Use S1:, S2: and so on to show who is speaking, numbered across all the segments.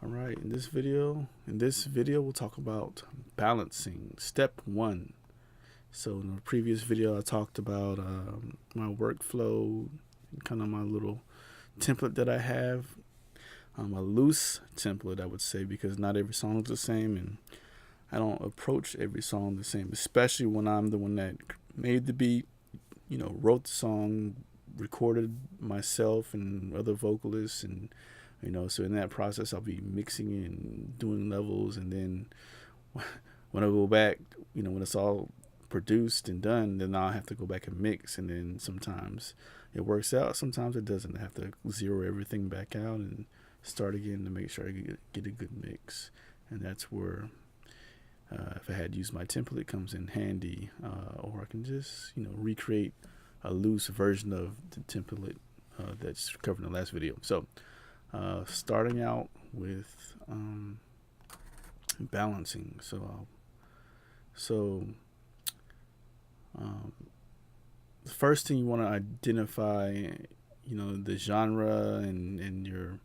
S1: All right, in this video we'll talk about balancing. Step 1. So in the previous video I talked about my workflow, kind of my little template that I have. A loose template, I would say, because not every song is the same, and I don't approach every song the same, especially when I'm the one that made the beat, wrote the song, recorded myself and other vocalists, and so in that process I'll be mixing and doing levels, and then when I go back, when it's all produced and done, then I'll have to go back and mix, and then sometimes it works out, sometimes it doesn't. I have to zero everything back out and start again to make sure I get a good mix. And that's where if I had used my template, it comes in handy, or I can just recreate a loose version of the template that's covered in the last video. So starting out with balancing. So the first thing you want to identify, the genre and your,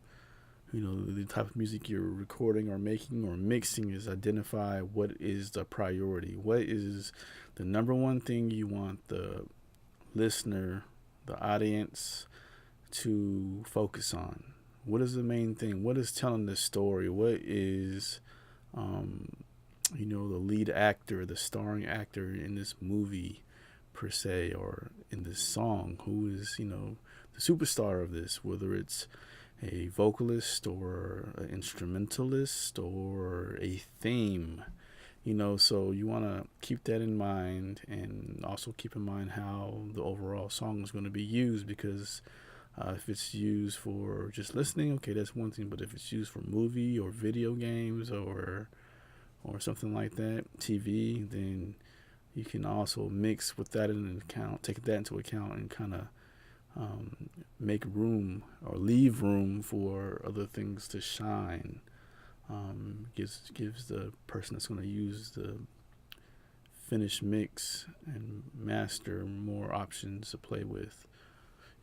S1: the type of music you're recording or making or mixing, is identify what is the priority. What is the number one thing you want the listener, the audience, to focus on? What is the main thing? What is telling the story? What is, the lead actor, the starring actor in this movie, per se, or in this song? Who is, the superstar of this, whether it's a vocalist or an instrumentalist or a theme, so you want to keep that in mind, and also keep in mind how the overall song is going to be used, because if it's used for just listening, okay, that's one thing, but if it's used for movie or video games or something like that, TV, then you can also mix with that in account, take that into account, and kind of make room or leave room for other things to shine. Gives the person that's going to use the finished mix and master more options to play with.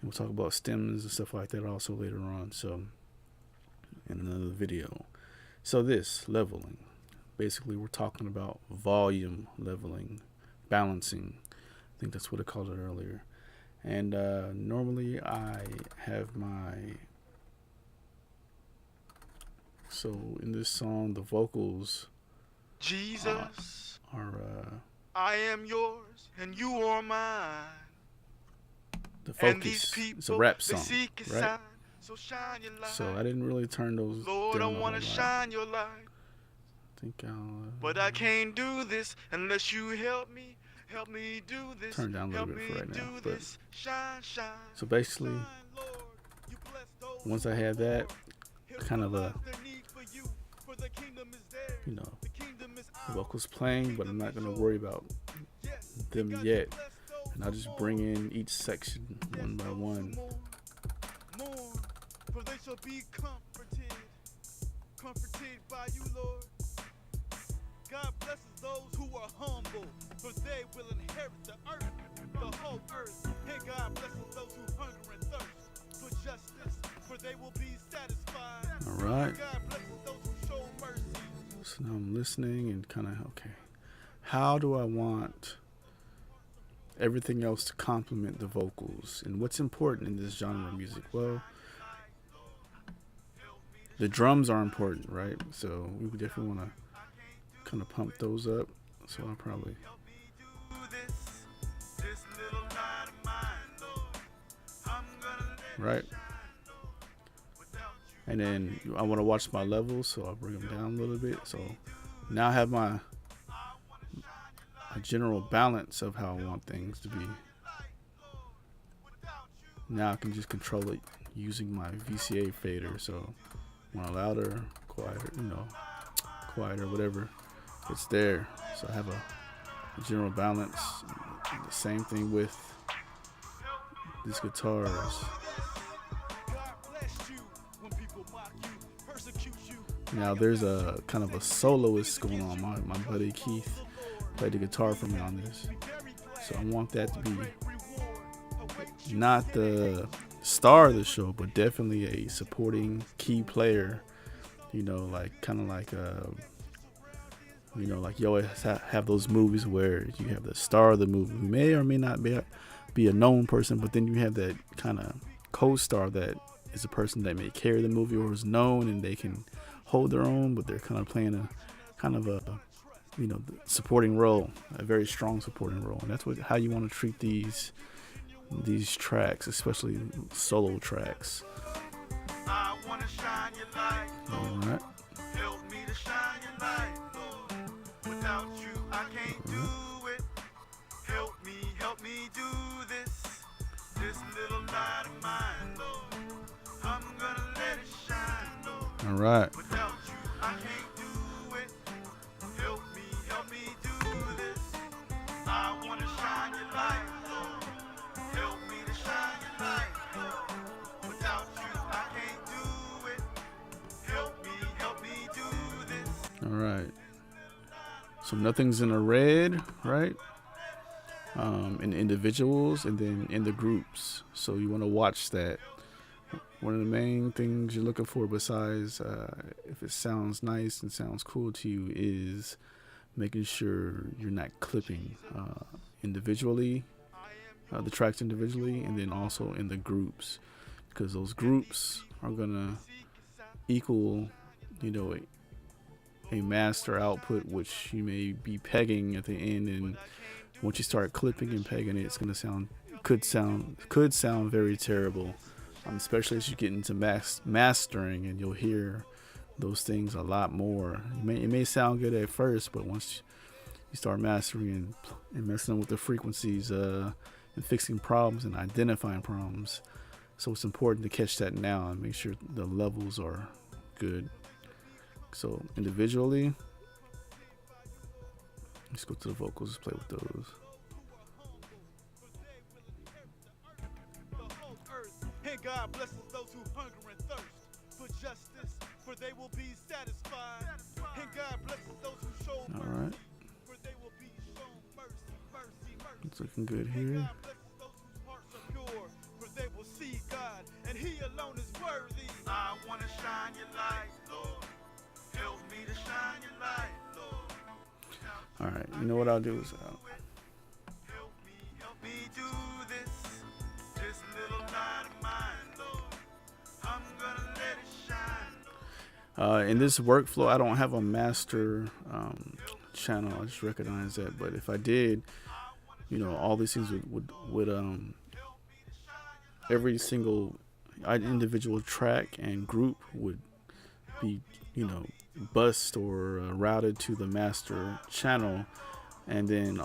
S1: And we'll talk about stems and stuff like that also later on, so in another video. So this leveling, basically we're talking about volume leveling, balancing. I think that's what I called it earlier. And normally I have so in this song, the vocals
S2: Jesus,
S1: are
S2: I am yours and you are mine.
S1: the
S2: And these
S1: focus.
S2: people,
S1: It's a rap
S2: they
S1: song,
S2: seek a
S1: right?
S2: sign, so shine your light.
S1: So I didn't really turn those
S2: Lord, I
S1: down a whole
S2: want to
S1: lot.
S2: shine your light.
S1: I think I'll
S2: But I can't do this unless you help me. Help me do this.
S1: turn down a little
S2: Help
S1: bit
S2: me
S1: for right now.
S2: do
S1: But
S2: this. Shine, shine.
S1: so basically,
S2: Shine, Lord. You bless those
S1: once I
S2: who
S1: have that,
S2: He'll
S1: kind of a,
S2: provide their need for you, for the kingdom is theirs. The kingdom is
S1: the
S2: ours.
S1: vocals playing, but I'm not going to worry about
S2: Yes,
S1: them
S2: God,
S1: yet.
S2: bless those
S1: And I'll
S2: who
S1: just
S2: mourn.
S1: bring in each section
S2: Yes,
S1: one by
S2: those who
S1: one.
S2: mourn, for they shall be comforted by you, Lord. God blesses those who are humble, for they will inherit the earth, the whole earth. And God blesses those who hunger and thirst for justice, for they will be satisfied.
S1: All right.
S2: God blesses those who show mercy.
S1: So now I'm listening and kind of, okay, how do I want everything else to complement the vocals? And what's important in this genre of music? Well, the drums are important, right? So we would definitely want to kind of pump those up. So I'll probably, right? And then I want to watch my levels, so I'll bring them down a little bit. So now I have a general balance of how I want things to be. Now I can just control it using my VCA fader. So want louder, quieter, whatever, it's there. So I have a general balance. The same thing with these guitars. Now there's a kind of a soloist going on. My buddy Keith played the guitar for me on this. So I want that to be not the star of the show, but definitely a supporting key player, You know, like kind of like like you always have those movies where you have the star of the movie who may or may not be a known person, but then you have that kind of co-star that is a person that may carry the movie or is known and they can hold their own, but they're kind of playing a kind of a supporting role, a very strong supporting role, and that's how you want to treat these tracks, especially solo tracks.
S2: I wanna shine your light,
S1: All
S2: Lord.
S1: right.
S2: Help me to shine your light, Lord. Without you, I can't do it. Help me do this little light of mine, Lord. I'm gonna let it shine, Lord.
S1: All right.
S2: Without you, I can't do it. Help me do this. I wanna shine your light, Lord. Help me to shine your light, Lord. Without you, I can't do it. Help me do this.
S1: All right. So nothing's in the red, right? In individuals and then in the groups. So you want to watch that. One of the main things you're looking for, besides if it sounds nice and sounds cool to you, is making sure you're not clipping individually, the tracks individually, and then also in the groups, because those groups are gonna equal, a master output, which you may be pegging at the end, and once you start clipping and pegging it, it's gonna could sound very terrible, especially as you get into mastering, and you'll hear those things a lot more. It may sound good at first, but once you start mastering and messing with the frequencies and fixing problems and identifying problems, so it's important to catch that now and make sure the levels are good. So individually, let's go to the vocals, play with those.
S2: And God blesses those who hunger and thirst for justice, for they will be satisfied. And God blesses those who show
S1: All right.
S2: mercy, for they will be shown mercy.
S1: It's looking good here.
S2: God blesses those whose hearts are pure, for they will see God, and He alone is worthy. I want to shine your light, Lord. Help me to shine your light, Lord.
S1: All right. You know what I'll do is
S2: Help me do this little light of mine, Lord. I'm gonna let it shine.
S1: in this workflow, I don't have a master channel. I just recognize that. But if I did, all these things would every single individual track and group would be, bussed or routed to the master channel, and then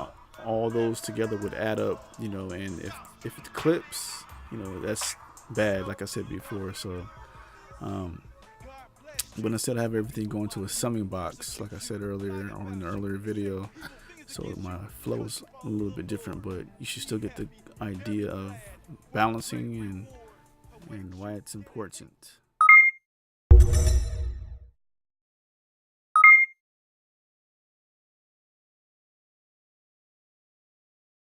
S1: all those together would add up, and if it clips, that's bad, like I said before. So but instead I have everything going to a summing box, like I said earlier or in the earlier video, so my flow is a little bit different, but you should still get the idea of balancing and why it's important.